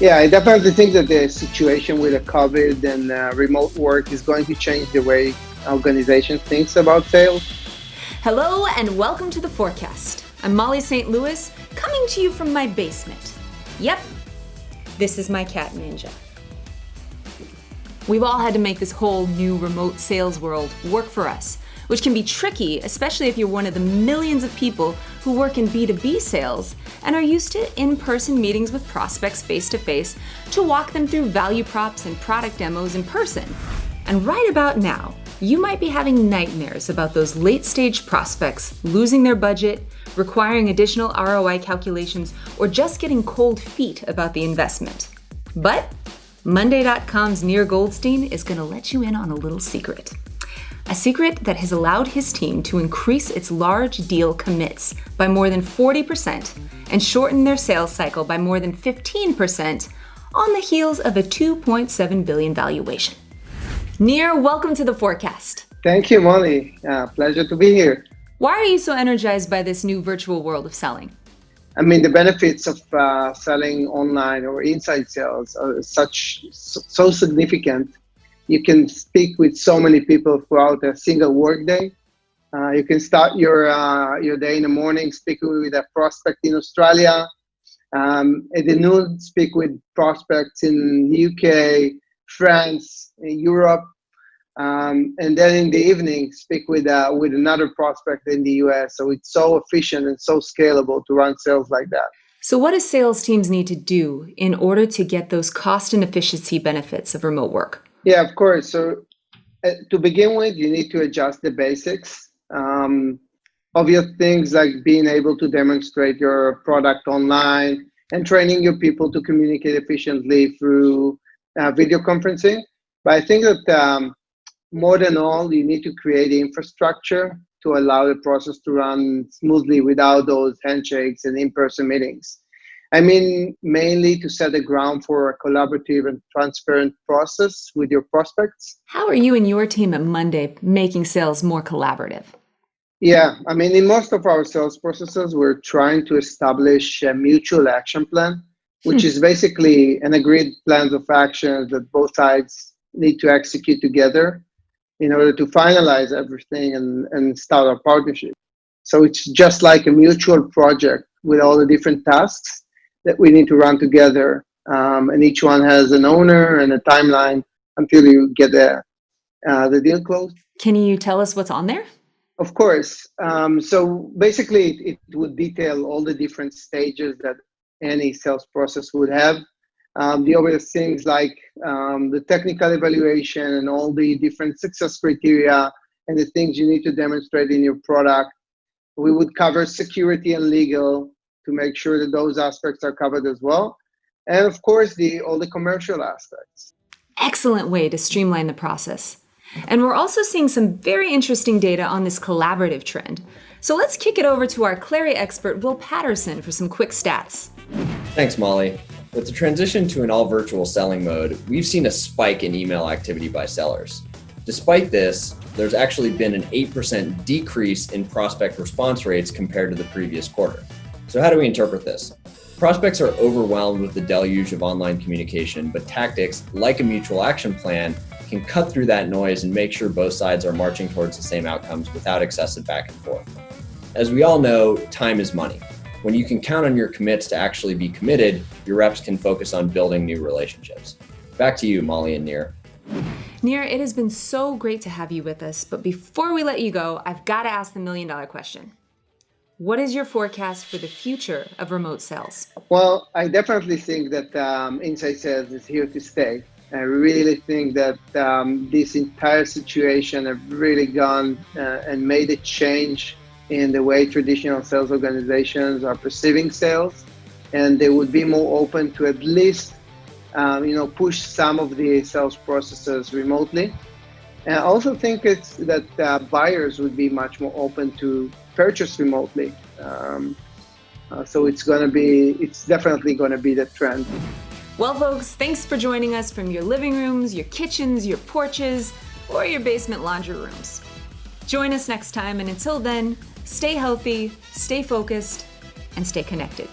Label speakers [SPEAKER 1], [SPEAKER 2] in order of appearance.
[SPEAKER 1] Yeah, I definitely think that the situation with the COVID and remote work is going to change the way organizations thinks about sales.
[SPEAKER 2] Hello and welcome to the Forecast. I'm Molly St. Louis, coming to you from my basement. Yep, this is my cat Ninja. We've all had to make this whole new remote sales world work for us, which can be tricky, especially if you're one of the millions of people who work in B2B sales and are used to in-person meetings with prospects face-to-face to walk them through value props and product demos in person. And right about now, you might be having nightmares about those late-stage prospects losing their budget, requiring additional ROI calculations, or just getting cold feet about the investment. But Monday.com's Nir Goldstein is going to let you in on a little secret. A secret that has allowed his team to increase its large deal commits by more than 40% and shorten their sales cycle by more than 15% on the heels of a $2.7 billion valuation. Nir, welcome to the Forecast.
[SPEAKER 1] Thank you, Molly. Pleasure to be here.
[SPEAKER 2] Why are you so energized by this new virtual world of selling?
[SPEAKER 1] I mean, the benefits of selling online or inside sales are so significant. You can speak with so many people throughout a single workday. You can start your day in the morning speaking with a prospect in Australia. At the noon, speak with prospects in UK, France, Europe, and then in the evening, speak with another prospect in the US. So it's so efficient and so scalable to run sales like that.
[SPEAKER 2] So what do sales teams need to do in order to get those cost and efficiency benefits of remote work?
[SPEAKER 1] Yeah, of course. So to begin with, you need to adjust the basics. Obvious things like being able to demonstrate your product online and training your people to communicate efficiently through video conferencing. But I think that more than all, you need to create the infrastructure to allow the process to run smoothly without those handshakes and in-person meetings. I mean, mainly to set the ground for a collaborative and transparent process with your prospects.
[SPEAKER 2] How are you and your team at Monday making sales more collaborative?
[SPEAKER 1] Yeah, I mean, in most of our sales processes, we're trying to establish a mutual action plan, which is basically an agreed plan of actions that both sides need to execute together in order to finalize everything and start our partnership. So it's just like a mutual project with all the different tasks that we need to run together. And each one has an owner and a timeline until you get the deal closed.
[SPEAKER 2] Can you tell us what's on there?
[SPEAKER 1] Of course. So basically, it would detail all the different stages that any sales process would have. The obvious things like the technical evaluation and all the different success criteria and the things you need to demonstrate in your product. We would cover security and legal to make sure that those aspects are covered as well. And of course, all the commercial aspects.
[SPEAKER 2] Excellent way to streamline the process. And we're also seeing some very interesting data on this collaborative trend. So let's kick it over to our Clari expert, Will Patterson, for some quick stats.
[SPEAKER 3] Thanks, Molly. With the transition to an all-virtual selling mode, we've seen a spike in email activity by sellers. Despite this, there's actually been an 8% decrease in prospect response rates compared to the previous quarter. So how do we interpret this? Prospects are overwhelmed with the deluge of online communication, but tactics like a mutual action plan can cut through that noise and make sure both sides are marching towards the same outcomes without excessive back and forth. As we all know, time is money. When you can count on your commits to actually be committed, your reps can focus on building new relationships. Back to you, Molly and Nir.
[SPEAKER 2] Nir, it has been so great to have you with us, but before we let you go, I've got to ask the million-dollar question. What is your forecast for the future of remote sales?
[SPEAKER 1] Well, I definitely think that inside sales is here to stay. I really think that this entire situation have really gone and made a change in the way traditional sales organizations are perceiving sales, and they would be more open to at least push some of the sales processes remotely. And I also think that buyers would be much more open to purchase remotely. So it's definitely going to be the trend.
[SPEAKER 2] Well, folks, thanks for joining us from your living rooms, your kitchens, your porches, or your basement laundry rooms. Join us next time, and until then, stay healthy, stay focused, and stay connected.